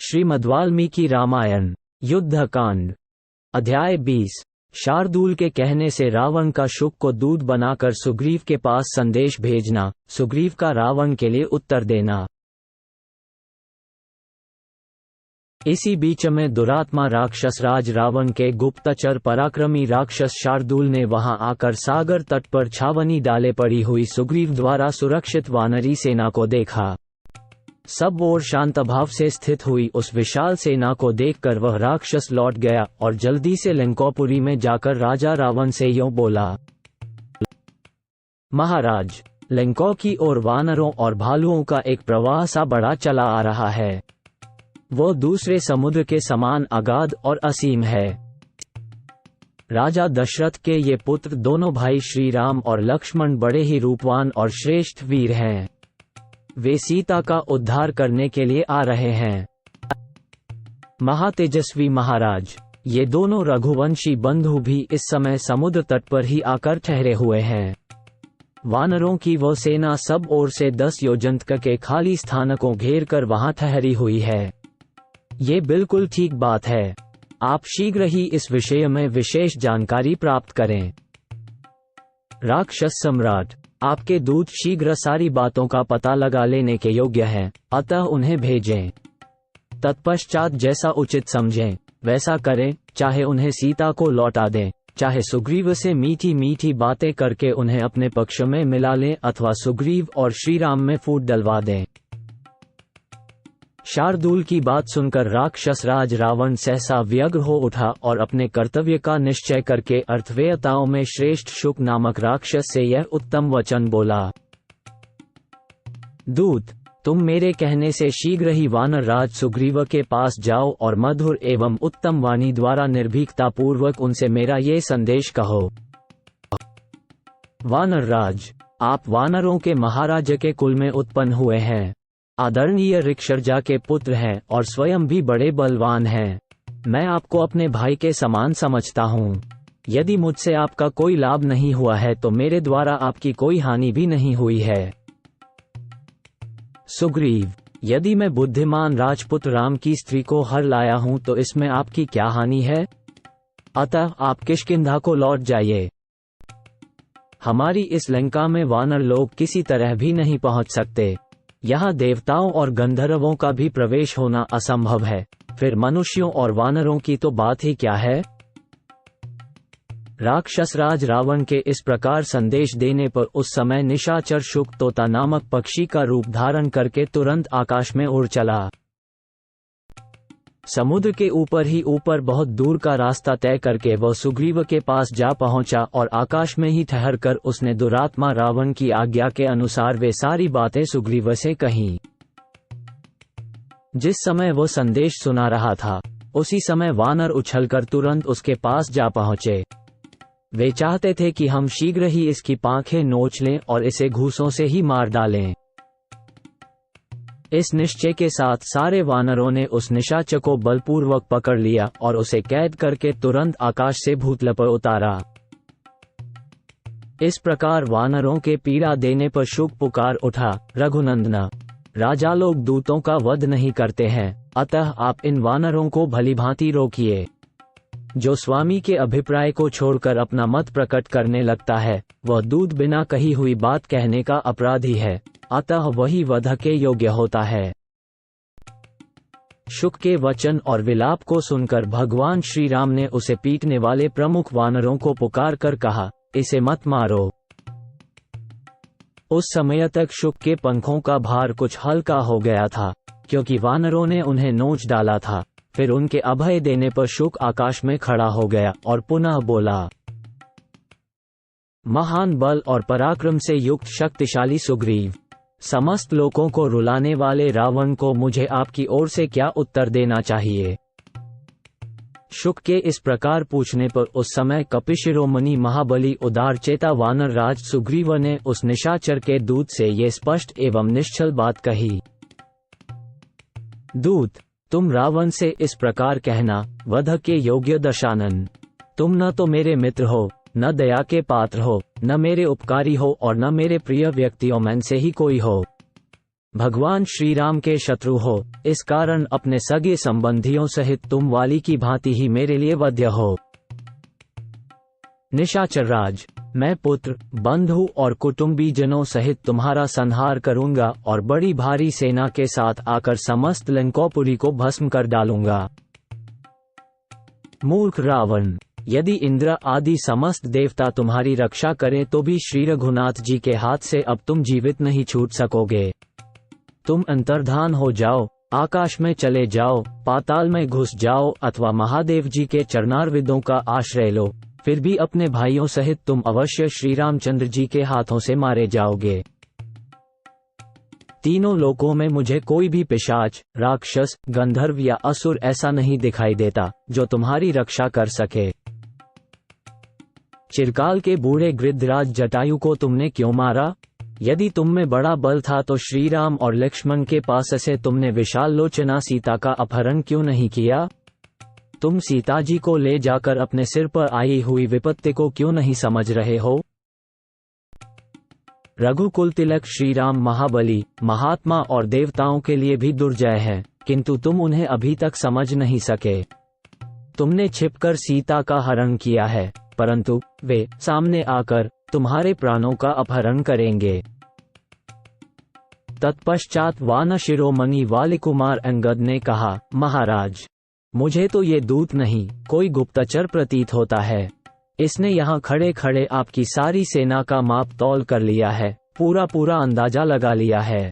श्रीमद्वाल्मीकि रामायण युद्धकांड अध्याय 20। शार्दूल के कहने से रावण का शुक को दूत बनाकर सुग्रीव के पास संदेश भेजना, सुग्रीव का रावण के लिए उत्तर देना। इसी बीच में दुरात्मा राक्षस राज रावण के गुप्तचर पराक्रमी राक्षस शार्दूल ने वहां आकर सागर तट पर छावनी डाले पड़ी हुई सुग्रीव द्वारा सुरक्षित वानरी सेना को देखा। सब ओर शांत भाव से स्थित हुई उस विशाल सेना को देखकर वह राक्षस लौट गया और जल्दी से लंकोपुरी में जाकर राजा रावण से यूं बोला, महाराज, लंका की ओर वानरों और भालुओं का एक प्रवाह सा बढ़ा चला आ रहा है। वो दूसरे समुद्र के समान अगाध और असीम है। राजा दशरथ के ये पुत्र दोनों भाई श्री राम और लक्ष्मण बड़े ही रूपवान और श्रेष्ठ वीर हैं। वे सीता का उद्धार करने के लिए आ रहे हैं। महातेजस्वी महाराज, ये दोनों रघुवंशी बंधु भी इस समय समुद्र तट पर ही आकर ठहरे हुए हैं। वानरों की वो सेना सब ओर से 10 योजन के खाली स्थान को घेर कर वहां ठहरी हुई है। ये बिल्कुल ठीक बात है। आप शीघ्र ही इस विषय में विशेष जानकारी प्राप्त करें। राक्षस सम्राट, आपके दूत शीघ्र सारी बातों का पता लगा लेने के योग्य हैं, अतः उन्हें भेजें। तत्पश्चात जैसा उचित समझें वैसा करें, चाहे उन्हें सीता को लौटा दें, चाहे सुग्रीव से मीठी मीठी बातें करके उन्हें अपने पक्ष में मिला लें अथवा सुग्रीव और श्रीराम में फूट डलवा दें। शार्दूल की बात सुनकर राक्षस राज रावण सहसा व्यग्र हो उठा और अपने कर्तव्य का निश्चय करके अर्थवेताओं में श्रेष्ठ शुक नामक राक्षस से यह उत्तम वचन बोला, दूत, तुम मेरे कहने से शीघ्र ही वानर राज सुग्रीव के पास जाओ और मधुर एवं उत्तम वाणी द्वारा निर्भीकता पूर्वक उनसे मेरा ये संदेश कहो। वानर राज, आप वानरों के महाराज के कुल में उत्पन्न हुए हैं, आदरणीय ऋक्षर्जा के पुत्र हैं और स्वयं भी बड़े बलवान हैं। मैं आपको अपने भाई के समान समझता हूँ। यदि मुझसे आपका कोई लाभ नहीं हुआ है तो मेरे द्वारा आपकी कोई हानि भी नहीं हुई है। सुग्रीव, यदि मैं बुद्धिमान राजपुत्र राम की स्त्री को हर लाया हूँ तो इसमें आपकी क्या हानि है? अतः आप किष्किंधा को लौट जाइए। हमारी इस लंका में वानर लोग किसी तरह भी नहीं पहुँच सकते। यहाँ देवताओं और गंधर्वों का भी प्रवेश होना असंभव है, फिर मनुष्यों और वानरों की तो बात ही क्या है। राक्षस राज रावण के इस प्रकार संदेश देने पर उस समय निशाचर शुक तोता नामक पक्षी का रूप धारण करके तुरंत आकाश में उड़ चला। समुद्र के ऊपर ही ऊपर बहुत दूर का रास्ता तय करके वह सुग्रीव के पास जा पहुंचा और आकाश में ही ठहरकर उसने दुरात्मा रावण की आज्ञा के अनुसार वे सारी बातें सुग्रीव से कहीं। जिस समय वो संदेश सुना रहा था उसी समय वानर उछलकर तुरंत उसके पास जा पहुंचे। वे चाहते थे कि हम शीघ्र ही इसकी पांखें नोच लें और इसे घूंसों से ही मार डालें। इस निश्चय के साथ सारे वानरों ने उस निशाचर को बलपूर्वक पकड़ लिया और उसे कैद करके तुरंत आकाश से भूतल पर उतारा। इस प्रकार वानरों के पीड़ा देने पर शुक पुकार उठा, रघुनंदन, राजा लोग दूतों का वध नहीं करते हैं, अतः आप इन वानरों को भलीभांति रोकिए। जो स्वामी के अभिप्राय को छोड़कर अपना मत प्रकट करने लगता है वह दूत बिना कही हुई बात कहने का अपराधी है, अतः वही वध के योग्य होता है। शुक के वचन और विलाप को सुनकर भगवान श्री राम ने उसे पीटने वाले प्रमुख वानरों को पुकार कर कहा, इसे मत मारो। उस समय तक शुक के पंखों का भार कुछ हल्का हो गया था, क्योंकि वानरों ने उन्हें नोच डाला था। फिर उनके अभय देने पर शुक आकाश में खड़ा हो गया और पुनः बोला, महान बल और पराक्रम से युक्त शक्तिशाली सुग्रीव, समस्त लोगों को रुलाने वाले रावण को मुझे आपकी ओर से क्या उत्तर देना चाहिए? शुक के इस प्रकार पूछने पर उस समय कपिशिरोमणि महाबली उदारचेता वानर राज सुग्रीव ने उस निशाचर के दूत से ये स्पष्ट एवं निश्चल बात कही, दूत, तुम रावण से इस प्रकार कहना, वध के योग्य दशानन, तुम न तो मेरे मित्र हो, न दया के पात्र हो, न मेरे उपकारी हो और न मेरे प्रिय व्यक्तियों में से ही कोई हो। भगवान श्री राम के शत्रु हो, इस कारण अपने सगे संबंधियों सहित तुम वाली की भांति ही मेरे लिए वध्य हो। निशाचर राज, मैं पुत्र, बंधु और कुटुंबीजनों सहित तुम्हारा संहार करूंगा और बड़ी भारी सेना के साथ आकर समस्त लंकोपुरी को भस्म कर डालूंगा। मूर्ख रावण, यदि इंद्र आदि समस्त देवता तुम्हारी रक्षा करें तो भी श्री रघुनाथ जी के हाथ से अब तुम जीवित नहीं छूट सकोगे। तुम अंतर्धान हो जाओ, आकाश में चले जाओ, पाताल में घुस जाओ अथवा महादेव जी के चरणारविंदों का आश्रय लो, फिर भी अपने भाइयों सहित तुम अवश्य श्री रामचंद्र जी के हाथों से मारे जाओगे। तीनों लोकों में मुझे कोई भी पिशाच, राक्षस, गंधर्व या असुर ऐसा नहीं दिखाई देता जो तुम्हारी रक्षा कर सके। चिरकाल के बूढ़े गृद्धराज जटायु को तुमने क्यों मारा? यदि तुम में बड़ा बल था तो श्री राम और लक्ष्मण के पास से तुमने विशाल लोचना सीता का अपहरण क्यों नहीं किया? तुम सीता जी को ले जाकर अपने सिर पर आई हुई विपत्ति को क्यों नहीं समझ रहे हो? रघुकुल तिलक श्री राम महाबली, महात्मा और देवताओं के लिए भी दुर्जय है, किंतु तुम उन्हें अभी तक समझ नहीं सके। तुमने छिपकर सीता का हरण किया है, परंतु वे सामने आकर तुम्हारे प्राणों का अपहरण करेंगे। तत्पश्चात वान शिरोमणि वालिकुमार अंगद ने कहा, महाराज, मुझे तो ये दूत नहीं, कोई गुप्तचर प्रतीत होता है। इसने यहाँ खड़े खड़े आपकी सारी सेना का माप तौल कर लिया है, पूरा अंदाजा लगा लिया है।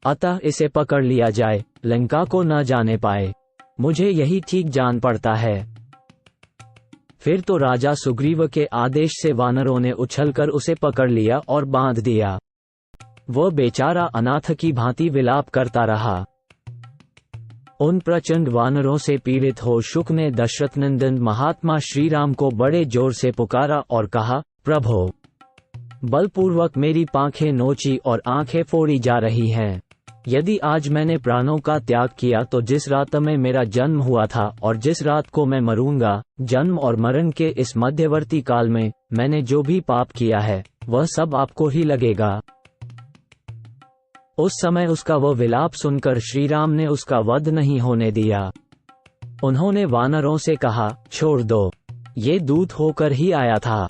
अतः इसे पकड़ लिया जाए, लंका को न जाने पाए। मुझे यही ठीक जान पड़ता है। फिर तो राजा सुग्रीव के आदेश से वानरों ने उछलकर उसे पकड़ लिया और बांध दिया। वह बेचारा अनाथ की भांति विलाप करता रहा। उन प्रचंड वानरों से पीड़ित हो शुक ने दशरथनंदन महात्मा श्री राम को बड़े जोर से पुकारा और कहा, प्रभो, बलपूर्वक मेरी पांखें नोची और आंखें फोड़ी जा रही हैं। यदि आज मैंने प्राणों का त्याग किया तो जिस रात में मेरा जन्म हुआ था और जिस रात को मैं मरूंगा, जन्म और मरण के इस मध्यवर्ती काल में मैंने जो भी पाप किया है वह सब आपको ही लगेगा। उस समय उसका वह विलाप सुनकर श्री राम ने उसका वध नहीं होने दिया। उन्होंने वानरों से कहा, छोड़ दो, ये दूत होकर ही आया था।